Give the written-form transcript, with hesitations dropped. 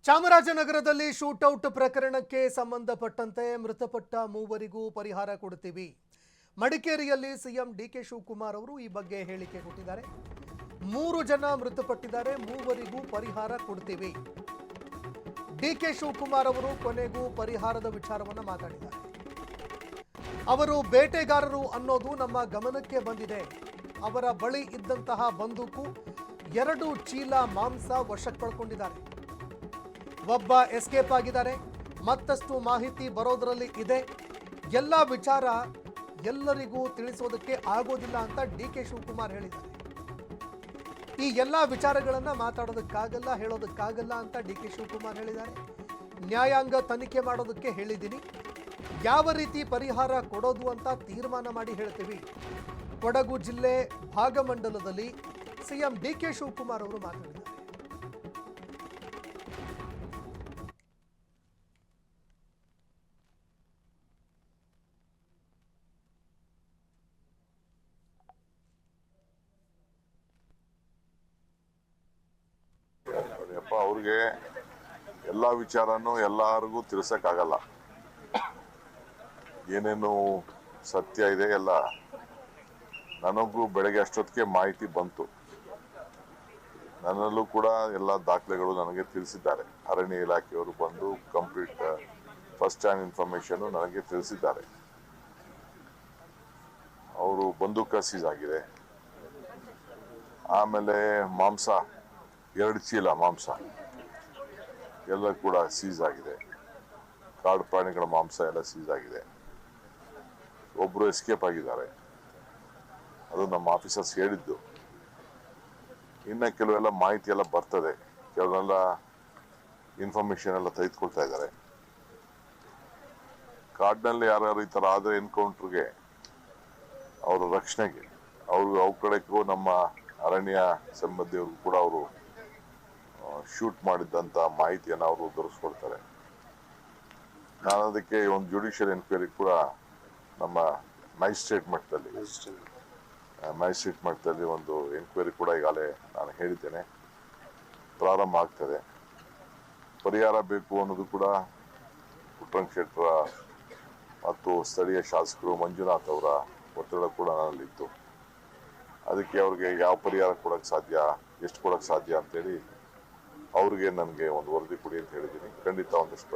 ಚಾಮರಾಜನಗರದಲ್ಲಿ ಶೂಟೌಟ್ ಪ್ರಕರಣಕ್ಕೆ ಸಂಬಂಧಪಟ್ಟಂತೆ ಮೃತಪಟ್ಟ ಮೂವರಿಗೂ ಪರಿಹಾರ ಕೊಡುತ್ತೀವಿ. ಮಡಿಕೇರಿಯಲ್ಲಿ ಸಿಎಂ ಡಿಕೆ ಶಿವಕುಮಾರ್ ಅವರು ಈ ಬಗ್ಗೆ ಹೇಳಿಕೆ ಕೊಟ್ಟಿದ್ದಾರೆ. 3 ಜನ ಮೃತಪಟ್ಟಿದ್ದಾರೆ, ಮೂವರಿಗೂ ಪರಿಹಾರ ಕೊಡುತ್ತೀವಿ. ಡಿಕೆ ಶಿವಕುಮಾರ್ ಅವರು ಕೊನೆಗೂ ಪರಿಹಾರದ ವಿಚಾರವನ್ನು ಮಾತಾಡಿದ್ದಾರೆ. ಅವರು ಬೇಟೆಗಾರರು ಅನ್ನೋದು ನಮ್ಮ ಗಮನಕ್ಕೆ ಬಂದಿದೆ. ಅವರ ಬಳಿ ಇದ್ದಂತಹ ಬಂದೂಕು 2 ಚೀಲ ಮಾಂಸ ವಶಕ್ಕೆ ಪಡ್ಕೊಂಡಿದ್ದಾರೆ. ಒಬ್ಬ ಎಸ್ಕೇಪ್ ಆಗಿದ್ದಾರೆ. ಮತ್ತಷ್ಟು ಮಾಹಿತಿ ಬರೋದರಲ್ಲಿ ಇದೆ. ಎಲ್ಲ ವಿಚಾರ ಎಲ್ಲರಿಗೂ ತಿಳಿಸೋದಕ್ಕೆ ಆಗೋದಿಲ್ಲ ಅಂತ ಡಿಕೆ ಶಿವಕುಮಾರ್ ಹೇಳಿದ್ದಾರೆ. ಈ ಎಲ್ಲ ವಿಚಾರಗಳನ್ನು ಮಾತಾಡೋದಕ್ಕಾಗಲ್ಲ, ಹೇಳೋದಕ್ಕಾಗಲ್ಲ ಅಂತ ಡಿಕೆ ಶಿವಕುಮಾರ್ ಹೇಳಿದ್ದಾರೆ. ನ್ಯಾಯಾಂಗ ತನಿಖೆ ಮಾಡೋದಕ್ಕೆ ಹೇಳಿದ್ದೀನಿ. ಯಾವ ರೀತಿ ಪರಿಹಾರ ಕೊಡೋದು ಅಂತ ತೀರ್ಮಾನ ಮಾಡಿ ಹೇಳ್ತೀವಿ. ಕೊಡಗು ಜಿಲ್ಲೆ ಭಾಗಮಂಡಲದಲ್ಲಿ ಸಿಎಂ ಡಿಕೆ ಶಿವಕುಮಾರ್ ಅವರು ಮಾತನಾಡಿದ್ದಾರೆ. ಅವ್ರಿಗೆ ಎಲ್ಲ ವಿಚಾರನೂ ಎಲ್ಲರಿಗೂ ತಿಳಿಸಕ್ಕಾಗಲ್ಲ. ಏನೇನು ಸತ್ಯ ಇದೆ ಎಲ್ಲ ನನಗೂ ಬೆಳಗ್ಗೆ ಅಷ್ಟೊತ್ತಿಗೆ ಮಾಹಿತಿ ಬಂತು. ನನ್ನಲ್ಲೂ ಕೂಡ ಎಲ್ಲ ದಾಖಲೆಗಳು ನನಗೆ ತಿಳಿಸಿದ್ದಾರೆ. ಅರಣ್ಯ ಇಲಾಖೆಯವರು ಬಂದು ಕಂಪ್ಲೀಟ್ ಫಸ್ಟ್ ಹ್ಯಾಂಡ್ ಇನ್ಫಾರ್ಮೇಶನ್ ನನಗೆ ತಿಳಿಸಿದ್ದಾರೆ. ಅವರು ಬಂದೂಕ ಸೀಸ್ ಆಗಿದೆ. ಆಮೇಲೆ ಮಾಂಸ 2 ಚೀಲ ಮಾಂಸ ಎಲ್ಲ ಕೂಡ ಸೀಸ್ ಆಗಿದೆ. ಕಾಡು ಪ್ರಾಣಿಗಳ ಮಾಂಸ ಎಲ್ಲ ಸೀಸ್ ಆಗಿದೆ. ಒಬ್ರು ಎಸ್ಕೇಪ್ ಆಗಿದ್ದಾರೆ. ಅದು ನಮ್ಮ ಆಫೀಸರ್ಸ್ ಹೇಳಿದ್ದು. ಇನ್ನ ಕೆಲವೆಲ್ಲ ಮಾಹಿತಿ ಎಲ್ಲ ಬರ್ತದೆ. ಕೆಲವೆಲ್ಲ ಇನ್ಫಾರ್ಮೇಶನ್ ಎಲ್ಲ ತೆಗೆದುಕೊಳ್ತಾ ಇದ್ದಾರೆ. ಕಾಡಿನಲ್ಲಿ ಯಾರ್ಯಾರು ಈ ತರ ಆದ್ರೆ ಎನ್ಕೌಂಟರ್ಗೆ ಅವರ ರಕ್ಷಣೆಗೆ ಅವ್ರ ಕಡೆಗೂ ನಮ್ಮ ಅರಣ್ಯ ಸಂಬಂಧಿಯವ್ರಿಗೂ ಕೂಡ ಅವರು ಶೂಟ್ ಮಾಡಿದ್ದಂತ ಮಾಹಿತಿಯನ್ನು ಅವರು ದೊರಕಿಸ್ಕೊಳ್ತಾರೆ. ನಾನು ಅದಕ್ಕೆ ಒಂದು ಜುಡಿಷಿಯಲ್ ಎನ್ಕ್ವೈರಿ ಕೂಡ ನಮ್ಮ ಮ್ಯಾಜಿಸ್ಟ್ರೇಟ್ ಮಟ್ಟದಲ್ಲಿ ಒಂದು ಎನ್ಕ್ವೈರಿ ಕೂಡ ಈಗಾಗಲೇ ನಾನು ಹೇಳಿದ್ದೇನೆ, ಪ್ರಾರಂಭ ಆಗ್ತದೆ. ಪರಿಹಾರ ಬೇಕು ಅನ್ನೋದು ಕೂಡ ಪುಟ್ಟರಂಗ ಶೆಟ್ಟರ ಮತ್ತು ಸ್ಥಳೀಯ ಶಾಸಕರು ಮಂಜುನಾಥ್ ಅವರ ಒತ್ತಡ ಕೂಡ ನನ್ನಲ್ಲಿತ್ತು. ಅದಕ್ಕೆ ಅವ್ರಿಗೆ ಯಾವ ಪರಿಹಾರ ಕೊಡಕ್ಕೆ ಸಾಧ್ಯ, ಎಷ್ಟು ಕೊಡಕ್ಕೆ ಸಾಧ್ಯ ಅಂತೇಳಿ ಅವ್ರಿಗೆ ನನಗೆ ಒಂದು ವರದಿ ಕೊಡಿ ಅಂತ ಹೇಳಿದ್ದೀನಿ. ಖಂಡಿತ ಒಂದಷ್ಟು